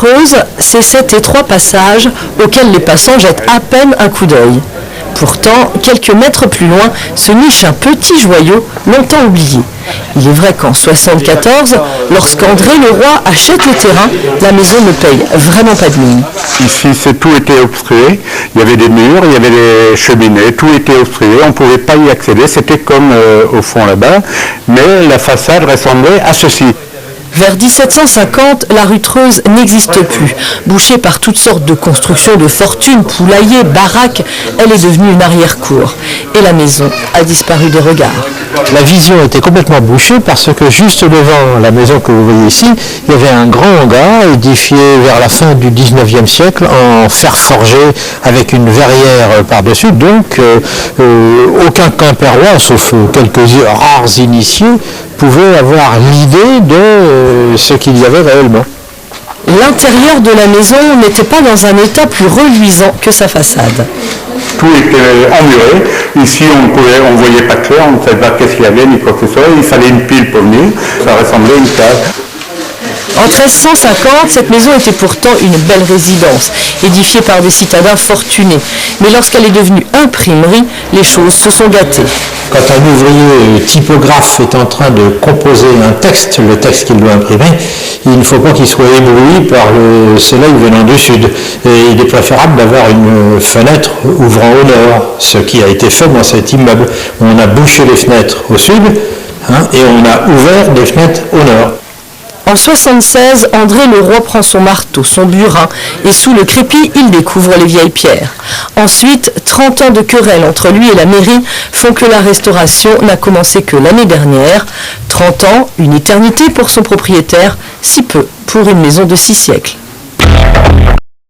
creuse, c'est cet étroit passage auquel les passants jettent à peine un coup d'œil. Pourtant, quelques mètres plus loin, se niche un petit joyau longtemps oublié. Il est vrai qu'en 1974, lorsqu'André Leroy achète le terrain, la maison ne paye vraiment pas de mine. Ici, tout était obstrué. Il y avait des murs, il y avait des cheminées, tout était obstrué. On ne pouvait pas y accéder. C'était comme au fond là-bas. Mais la façade ressemblait à ceci. Vers 1750, la rue Treuse n'existe plus. Bouchée par toutes sortes de constructions de fortune, poulaillers, baraques, elle est devenue une arrière-cour. Et la maison a disparu des regards. La vision était complètement bouchée parce que juste devant la maison que vous voyez ici, il y avait un grand hangar édifié vers la fin du 19e siècle en fer forgé avec une verrière par-dessus. Donc aucun Quimpérois, sauf quelques rares initiés, pouvait avoir l'idée de ce qu'il y avait réellement. L'intérieur de la maison n'était pas dans un état plus reluisant que sa façade. Tout était emmuré. Ici, on ne voyait pas clair, on ne savait pas qu'est-ce qu'il y avait, ni quoi que ce soit. Il fallait une pile pour venir. Ça ressemblait à une cave. En 1350, cette maison était pourtant une belle résidence, édifiée par des citadins fortunés. Mais lorsqu'elle est devenue imprimerie, les choses se sont gâtées. Quand un ouvrier typographe est en train de composer un texte, le texte qu'il doit imprimer, il ne faut pas qu'il soit ébloui par le soleil venant du sud. Et il est préférable d'avoir une fenêtre ouvrant au nord, ce qui a été fait dans cet immeuble. On a bouché les fenêtres au sud et on a ouvert des fenêtres au nord. En 1976, André Leroy prend son marteau, son burin, et sous le crépi, il découvre les vieilles pierres. Ensuite, 30 ans de querelle entre lui et la mairie font que la restauration n'a commencé que l'année dernière. 30 ans, une éternité pour son propriétaire, si peu pour une maison de 6 siècles.